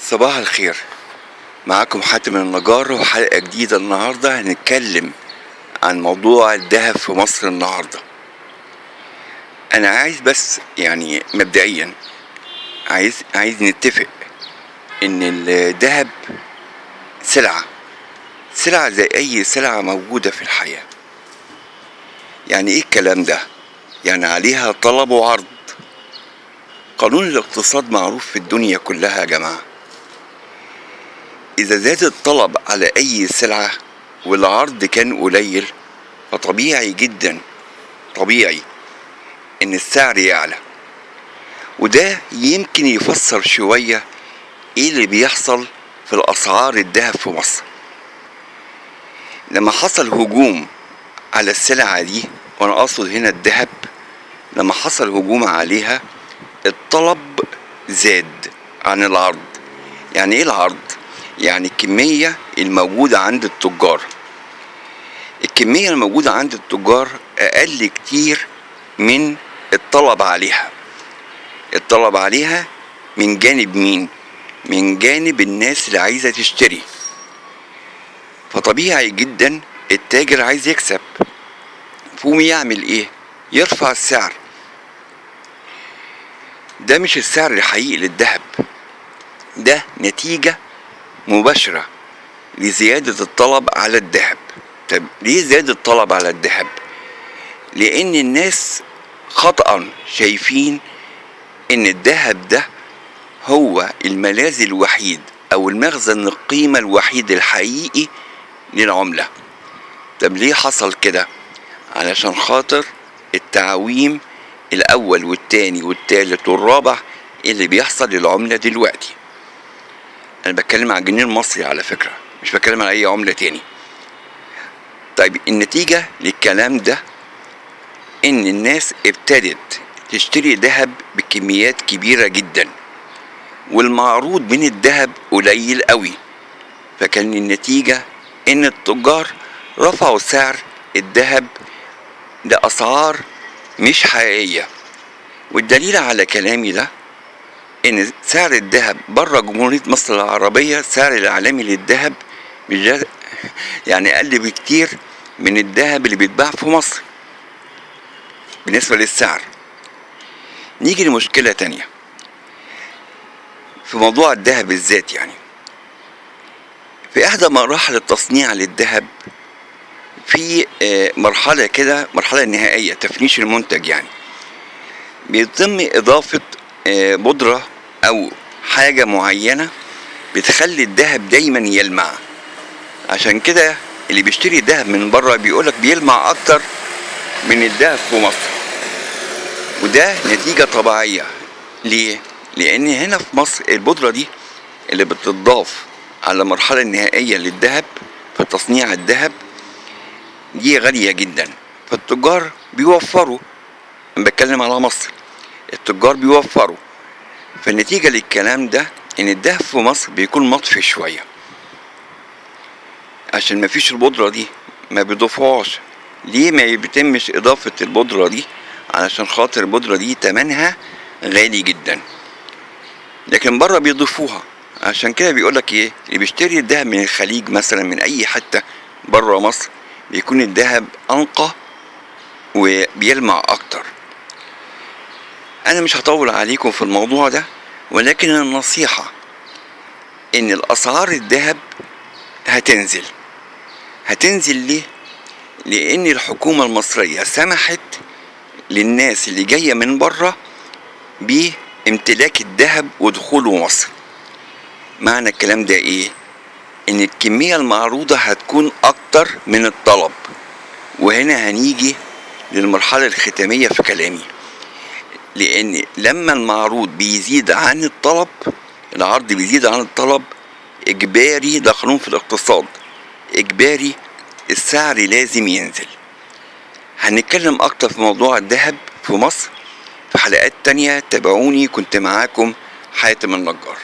صباح الخير. معاكم حاتم النجار وحلقة جديدة. النهاردة هنتكلم عن موضوع الذهب في مصر. النهاردة أنا عايز بس مبدئيا عايز نتفق إن الذهب سلعة زي أي سلعة موجودة في الحياة. يعني إيه الكلام ده؟ يعني عليها طلب وعرض. قانون الاقتصاد معروف في الدنيا كلها يا جماعة. إذا زاد الطلب على أي سلعة والعرض كان قليل، فطبيعي جدا إن السعر يعلى. وده يمكن يفسر شوية إيه اللي بيحصل في الأسعار الذهب في مصر. لما حصل هجوم على السلعة دي، وأنا أقصد هنا الذهب، لما حصل هجوم عليها الطلب زاد عن العرض. يعني إيه العرض؟ يعني الكمية الموجودة عند التجار. الكمية الموجودة عند التجار أقل كتير من الطلب عليها. الطلب عليها من جانب مين؟ من جانب الناس اللي عايزة تشتري. فطبيعي جدا التاجر عايز يكسب، فقوم يعمل ايه؟ يرفع السعر. ده مش السعر الحقيقي للذهب، ده نتيجة مباشرة لزيادة الطلب على الذهب. طب ليه زاد الطلب على الذهب؟ لأن الناس خطأ شايفين إن الذهب ده هو الملاذ الوحيد أو المخزن القيمة الوحيد الحقيقي للعملة. طب ليه حصل كده؟ علشان خاطر التعويم الأول والتاني والتالت والرابع اللي بيحصل للعملة دلوقتي. أنا بتكلم عن الجنيه المصري على فكرة، مش بتكلم عن أي عملة تاني. طيب النتيجة للكلام ده إن الناس ابتدت تشتري ذهب بكميات كبيرة جدا، والمعروض من الذهب قليل قوي. فكان النتيجة إن التجار رفعوا سعر الذهب لأسعار مش حقيقية. والدليل على كلامي ده إن سعر الذهب بره جمهورية مصر العربية، السعر العالمي للذهب أقل بكتير من الذهب اللي بيتباع في مصر بالنسبة للسعر. نيجي لمشكلة تانية في موضوع الذهب بالذات. في إحدى مراحل التصنيع للذهب، في مرحلة كده، مرحلة نهائية تفنيش المنتج، بيتم إضافة بودرة أو حاجة معينة بتخلي الذهب دايما يلمع. عشان كده اللي بيشتري ذهب من بره بيقولك بيلمع أكتر من الذهب في مصر. وده نتيجة طبيعية. ليه؟ لأن هنا في مصر البودرة دي اللي بتضاف على المرحلة النهائية للذهب في تصنيع الذهب دي غالية جدا. فالتجار بيوفروا، أنا بتكلم على مصر، التجار بيوفروا. فالنتيجة للكلام ده إن الذهب في مصر بيكون مطفي شوية، عشان مفيش البودرة دي ما بيضيفوهاش. ليه ما بيتمش إضافة البودرة دي؟ علشان خاطر البودرة دي تمنها غالي جدا، لكن بره بيضيفوها. عشان كده بيقولك ايه، اللي بيشتري الذهب من الخليج مثلا، من اي حتة بره مصر، بيكون الذهب انقى وبيلمع اكتر. انا مش هطول عليكم في الموضوع ده، ولكن النصيحة ان الاسعار الذهب هتنزل. ليه؟ لان الحكومة المصرية سمحت للناس اللي جاية من بره بامتلاك الذهب ودخوله مصر. معنى الكلام ده ايه؟ ان الكمية المعروضة هتكون اكتر من الطلب. وهنا هنيجي للمرحلة الختامية في كلامي. لان لما المعروض بيزيد عن الطلب، العرض بيزيد عن الطلب، اجباري، ده قانون في الاقتصاد، اجباري السعر لازم ينزل. هنتكلم اكتر في موضوع الذهب في مصر في حلقات تانية. تابعوني، كنت معاكم حاتم النجار.